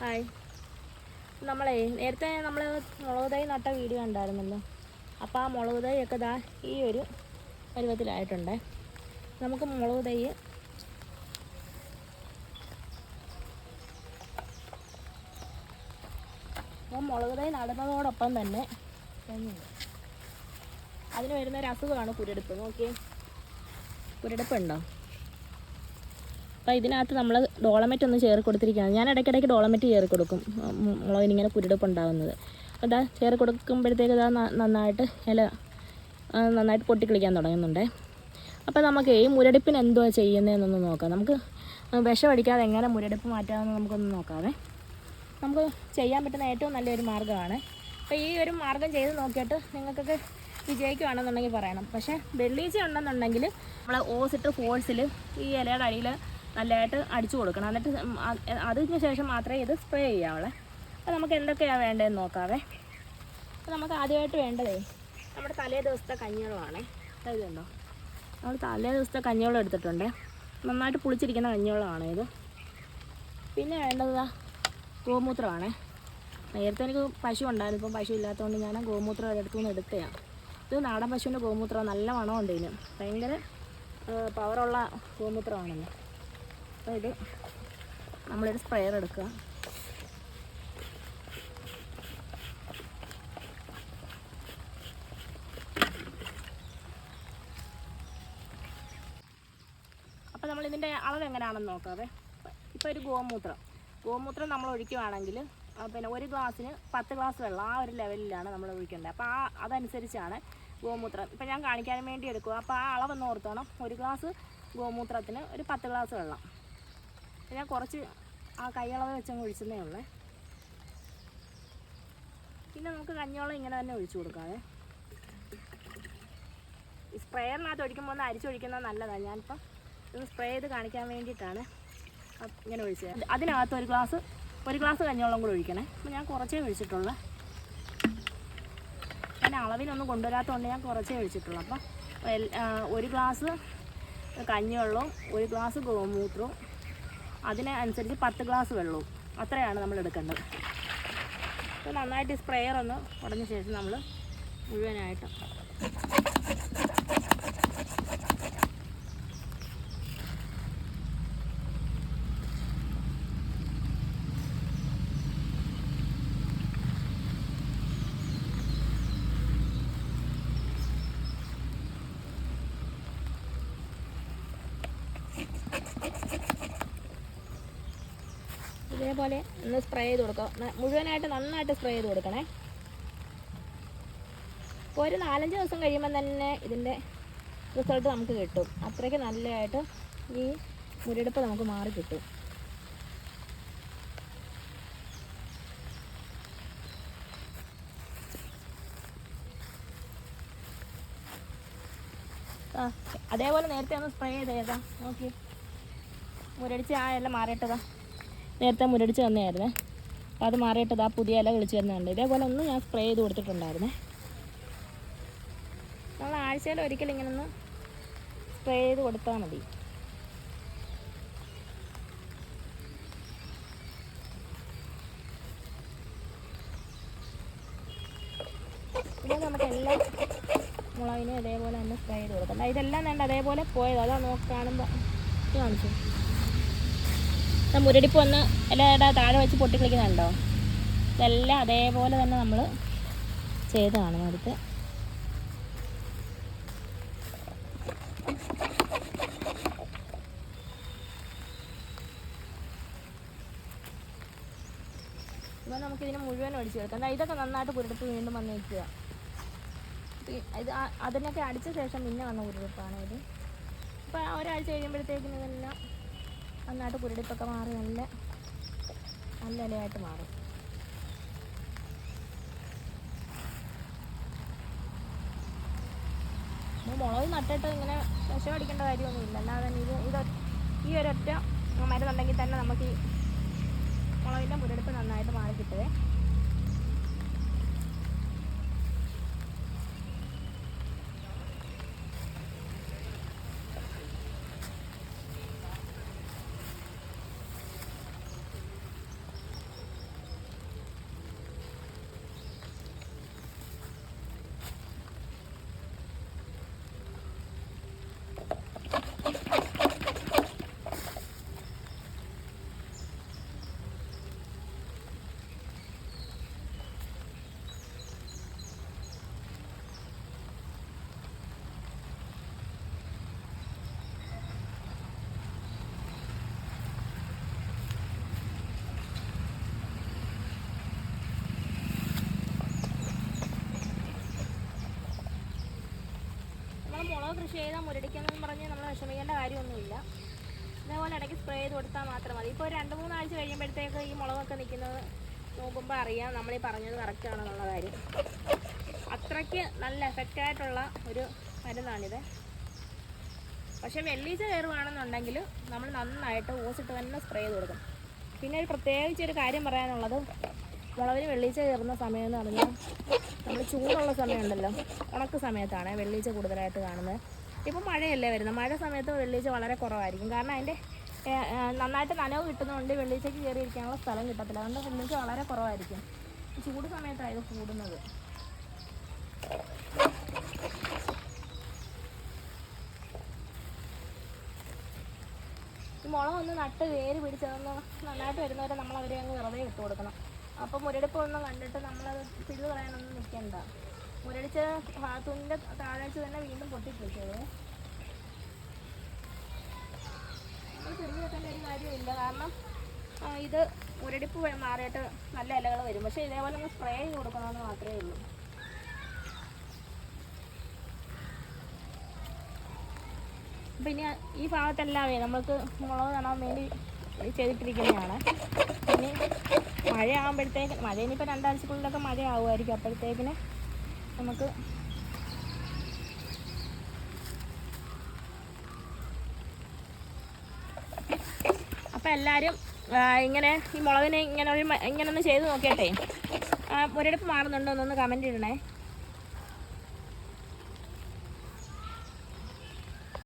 Hi. നേരത്തെ നമ്മൾ മുളക് തൈ നട്ട വീഡിയോ ഉണ്ടായിരുന്നല്ലോ. അപ്പോൾ ആ മുളക് തൈയൊക്കെ ദാ ഈ ഒരു പരുവത്തിലായിട്ടുണ്ട്. നമുക്ക് മുളക് തൈ നടുന്നതോടൊപ്പം തന്നെ അതിന് വരുന്നൊരു അസുഖമാണ് കുരുടിപ്പ്. നോക്കിയേ, കുരുടിപ്പുണ്ടോ? അപ്പോൾ ഇതിനകത്ത് നമ്മൾ ഡോളമെറ്റ് ഒന്ന് ചേർത്ത് കൊടുത്തിരിക്കുകയാണ്. ഞാൻ ഇടയ്ക്കിടയ്ക്ക് ഡോളമെറ്റ് ചേർത്ത് കൊടുക്കും മുളകിനിങ്ങനെ കുരുടിപ്പ് ഉണ്ടാകുന്നത്. അപ്പോൾ ഇതാ ചേർത്ത് കൊടുക്കുമ്പോഴത്തേക്ക് ഇതാ നന്നായിട്ട് നന്നായിട്ട് പൊട്ടിക്കിളിക്കാൻ തുടങ്ങുന്നുണ്ട്. അപ്പോൾ നമുക്ക് ഈ മുരടിപ്പിന് എന്തുവാ ചെയ്യുന്നതെന്നൊന്ന് നോക്കാം. നമുക്ക് വിഷമടിക്കാതെ എങ്ങനെ മുരടിപ്പ് മാറ്റാമെന്ന് നമുക്കൊന്ന് നോക്കാവേ. നമുക്ക് ചെയ്യാൻ പറ്റുന്ന ഏറ്റവും നല്ലൊരു മാർഗ്ഗമാണ്. അപ്പോൾ ഈ ഒരു മാർഗ്ഗം ചെയ്ത് നോക്കിയിട്ട് നിങ്ങൾക്കൊക്കെ വിജയിക്കുകയാണെന്നുണ്ടെങ്കിൽ പറയണം. പക്ഷേ വെള്ളീച്ച ഉണ്ടെന്നുണ്ടെങ്കിൽ നമ്മൾ ഓസിട്ട് ഫോഴ്സിൽ ഈ ഇലയുടെ അടിയിൽ നല്ലതായിട്ട് അടിച്ചു കൊടുക്കണം. എന്നിട്ട് അതിന് ശേഷം മാത്രമേ ഇത് സ്പ്രേ ചെയ്യാവുള്ളൂ. അപ്പോൾ നമുക്ക് എന്തൊക്കെയാണ് വേണ്ടതെന്ന് നോക്കാവേ. അപ്പോൾ നമുക്ക് ആദ്യമായിട്ട് വേണ്ടതേ നമ്മുടെ തലേ ദിവസത്തെ കഞ്ഞിവെള്ളമാണ്. ഇതുണ്ടോ, നമ്മൾ തലേ ദിവസത്തെ കഞ്ഞിവെള്ളം എടുത്തിട്ടുണ്ട്. നന്നായിട്ട് പുളിച്ചിരിക്കുന്ന കഞ്ഞിവെള്ളമാണ് ഇത്. പിന്നെ വേണ്ടത് ഗോമൂത്രമാണ്. നേരത്തെ എനിക്ക് പശു ഉണ്ടായിരുന്നു, ഇപ്പം പശു ഇല്ലാത്തതുകൊണ്ട് ഞാൻ ഗോമൂത്രം എടുത്തുനിന്ന് എടുത്തതാണ്. ഇത് നാടൻ പശുവിൻ്റെ ഗോമൂത്രം, നല്ല മണമുണ്ട് ഇതിന്, ഭയങ്കര പവറുള്ള ഗോമൂത്രമാണല്ലോ. അപ്പോൾ ഇത് നമ്മളൊരു സ്പ്രെയർ എടുക്കുക. അപ്പോൾ നമ്മളിതിൻ്റെ അളവ് എങ്ങനെയാണെന്ന് നോക്കാവേ. ഇപ്പോൾ ഒരു ഗോമൂത്രം നമ്മൾ ഒഴിക്കുകയാണെങ്കിൽ പിന്നെ ഒരു ഗ്ലാസ്സിന് 10 ഗ്ലാസ് വെള്ളം, ആ ഒരു ലെവലിലാണ് നമ്മൾ ഒഴിക്കേണ്ടത്. അപ്പോൾ അതനുസരിച്ചാണ് ഗോമൂത്രം. ഇപ്പോൾ ഞാൻ കാണിക്കാൻ വേണ്ടി എടുക്കുക. അപ്പോൾ ആ അളവൊന്ന് ഓർത്തോണം. ഒരു ഗ്ലാസ് ഗോമൂത്രത്തിന് ഒരു 10 ഗ്ലാസ് വെള്ളം. ഞാൻ കുറച്ച് ആ കൈയളവ് വെച്ചങ്ങ് ഒഴിച്ചതേ ഉള്ളേ. പിന്നെ നമുക്ക് കഞ്ഞിവെള്ളം ഇങ്ങനെ തന്നെ ഒഴിച്ചു കൊടുക്കാതെ. ഈ സ്പ്രെയറിനകത്ത് ഒഴിക്കുമ്പോൾ ഒന്ന് അരിച്ചൊഴിക്കുന്നത് നല്ലതാണ്. ഞാനിപ്പോൾ ഇത് സ്പ്രേ ചെയ്ത് കാണിക്കാൻ വേണ്ടിയിട്ടാണ് ഇങ്ങനെ ഒഴിച്ചത്. അതിനകത്ത് ഒരു ഗ്ലാസ് കഞ്ഞിവെള്ളം കൂടെ ഒഴിക്കണേ. അപ്പോൾ ഞാൻ കുറച്ചേ ഒഴിച്ചിട്ടുള്ളൂ. ഞാൻ അളവിനൊന്നും കൊണ്ടുവരാത്തതുകൊണ്ട് ഞാൻ കുറച്ചേ ഒഴിച്ചിട്ടുള്ളൂ. അപ്പം ഒരു ഗ്ലാസ് കഞ്ഞിവെള്ളവും ഒരു ഗ്ലാസ് ഗോമൂത്രവും അതിനനുസരിച്ച് 10 ഗ്ലാസ് വെള്ളവും, അത്രയാണ് നമ്മൾ എടുക്കേണ്ടത്. അപ്പോൾ നന്നായിട്ട് സ്പ്രെയർ ഒന്ന് ഉടഞ്ഞ ശേഷം നമ്മൾ മുഴുവനായിട്ട് ഇതേപോലെ ഒന്ന് സ്പ്രേ ചെയ്ത് കൊടുക്കുക. മുഴുവനായിട്ട് നന്നായിട്ട് സ്പ്രേ ചെയ്ത് കൊടുക്കണേ. ഇപ്പോൾ ഒരു 4-5 ദിവസം കഴിയുമ്പം തന്നെ ഇതിൻ്റെ റിസൾട്ട് നമുക്ക് കിട്ടും. അത്രയ്ക്ക് നല്ലതായിട്ട് ഈ മുരടിപ്പ് നമുക്ക് മാറി കിട്ടും. അതേപോലെ നേരത്തെ ഒന്ന് സ്പ്രേ ചെയ്തേതാ നോക്കി, മുരടിച്ച് ആ ഇല മാറിയിട്ടതാ. നേരത്തെ മുരടിച്ച് തന്നെയായിരുന്നേ. അപ്പോൾ അത് മാറിയിട്ടതാ പുതിയ ഇല വിളിച്ച് തന്നെയുണ്ട്. ഇതേപോലെ ഒന്ന് ഞാൻ സ്പ്രേ ചെയ്ത് കൊടുത്തിട്ടുണ്ടായിരുന്നേ. നമ്മൾ ആഴ്ചയിൽ ഒരിക്കലും ഇങ്ങനെ ഒന്ന് സ്പ്രേ ചെയ്ത് കൊടുത്താൽ മതി. പിന്നെ നമുക്ക് എല്ലാം മുളകിനും ഇതേപോലെ തന്നെ സ്പ്രേ ചെയ്ത് കൊടുക്കാം. ഇതെല്ലാം വേണ്ട അതേപോലെ പോയത്, അതാ കാണുമ്പോൾ കാണിച്ചു. മുരടിപ്പ് വന്ന് ഇലയുടെ താഴെ വെച്ച് പൊട്ടിക്കളിക്കുന്നുണ്ടോ? ഇതെല്ലാം അതേപോലെ തന്നെ നമ്മൾ ചെയ്തതാണ്. അടുത്ത് ഇപ്പോൾ നമുക്കിതിന് മുഴുവൻ ഒഴിച്ച് ചേർക്കാം. ഇതൊക്കെ നന്നായിട്ട് കുരുടിപ്പ് വീണ്ടും വന്ന് നിൽക്കുക. ഇത് അതിനൊക്കെ അടിച്ച ശേഷം പിന്നെ വന്ന കുരുടിപ്പാണ് ഇത്. ഇപ്പോൾ ഒരാഴ്ച കഴിയുമ്പോഴത്തേക്കിന് ഇതെല്ലാം നന്നായിട്ട് കുരുടിപ്പൊക്കെ മാറി നല്ല ഇലയായിട്ട് മാറും. മുളക് നട്ടിട്ട് ഇങ്ങനെ വിഷമടിക്കേണ്ട കാര്യമൊന്നുമില്ല. അല്ലാതെ ഈ ഒരൊറ്റ മരുന്നുണ്ടെങ്കിൽ തന്നെ നമുക്ക് ഈ മുളകിൻ്റെ മുരടിപ്പ് നന്നായിട്ട് മാറി കിട്ടുവേ. മുളക് കൃഷി ചെയ്താൽ മുരടിക്കെന്ന് പറഞ്ഞ് നമ്മൾ വിഷമിക്കേണ്ട കാര്യമൊന്നുമില്ല. ഇതേപോലെ ഇടയ്ക്ക് സ്പ്രേ ചെയ്ത് കൊടുത്താൽ മാത്രം മതി. ഇപ്പോൾ ഒരു 2-3 ആഴ്ച കഴിയുമ്പോഴത്തേക്ക് ഈ മുളകൊക്കെ നിൽക്കുന്നത് നോക്കുമ്പോൾ അറിയാം നമ്മളീ പറഞ്ഞത് കറക്റ്റാണെന്നുള്ള കാര്യം. അത്രയ്ക്ക് നല്ല എഫക്റ്റായിട്ടുള്ള ഒരു മരുന്നാണിത്. പക്ഷേ വെള്ളീച്ച കയറുകയാണെന്നുണ്ടെങ്കിൽ നമ്മൾ നന്നായിട്ട് ഓസിട്ട് തന്നെ സ്പ്രേ ചെയ്ത് കൊടുക്കും. പിന്നെ ഒരു പ്രത്യേകിച്ചൊരു കാര്യം പറയാനുള്ളത്, മുളകിന് വെള്ളീച്ച കയറുന്ന സമയം എന്ന് പറഞ്ഞാൽ നമ്മൾ ചൂടുള്ള സമയമുണ്ടല്ലോ, ഉണക്ക് സമയത്താണ് വെള്ളീച്ച കൂടുതലായിട്ട് കാണുന്നത്. ഇപ്പോൾ മഴയല്ലേ വരുന്നത്, മഴ സമയത്ത് വെള്ളീച്ച വളരെ കുറവായിരിക്കും. കാരണം അതിൻ്റെ നന്നായിട്ട് നനവ് കിട്ടുന്നതുകൊണ്ട് വെള്ളീച്ചയ്ക്ക് കയറിയിരിക്കാനുള്ള സ്ഥലം കിട്ടത്തില്ല. അതുകൊണ്ട് വെള്ളീച്ച വളരെ കുറവായിരിക്കും. ചൂട് സമയത്താണ് ഇത് കൂടുന്നത്. ഈ മുളക് ഒന്ന് നട്ട് വേര് പിടിച്ചതൊന്ന് നന്നായിട്ട് വരുന്നവരെ നമ്മൾ അവരെ അങ്ങ് വെറുതെ ഇട്ട് കൊടുക്കണം. അപ്പം മുരടിപ്പൊന്നും കണ്ടിട്ട് നമ്മളത് പിഴുത് കളയാനൊന്നും നിൽക്കണ്ട. മുരടിച്ച തുണിൻ്റെ താഴെ തന്നെ വീണ്ടും പൊട്ടിപ്പിടിച്ചത് നമ്മൾ പിടിച്ചു വെക്കേണ്ട ഒരു കാര്യമില്ല. കാരണം ഇത് മുരടിപ്പ് മാറിയിട്ട് നല്ല ഇലകൾ വരും. പക്ഷേ ഇതേപോലെ ഒന്ന് സ്പ്രേ ചെയ്ത് കൊടുക്കണമെന്ന് മാത്രമേ ഉള്ളൂ. പിന്നെ ഈ ഭാഗത്തെല്ലാമേ നമുക്ക് മുളക് നടാൻ വേണ്ടി ചെയ്തിട്ടിരിക്കുന്നതാണ്. ഇനി മഴയാകുമ്പോഴത്തേക്ക്, മഴ ഇനിയിപ്പോൾ 2 ആഴ്ചക്കുള്ളിലൊക്കെ മഴ ആവുമായിരിക്കും. അപ്പോഴത്തേക്കിന് നമുക്ക് അപ്പോൾ എല്ലാവരും ഇങ്ങനെ ഈ മുളകിനെ ഇങ്ങനെ ഒന്ന് ചെയ്ത് നോക്കിയട്ടെ. മുരടിപ്പ് മാറുന്നുണ്ടോ എന്നൊന്ന് കമൻറ്റ് ഇടണേ.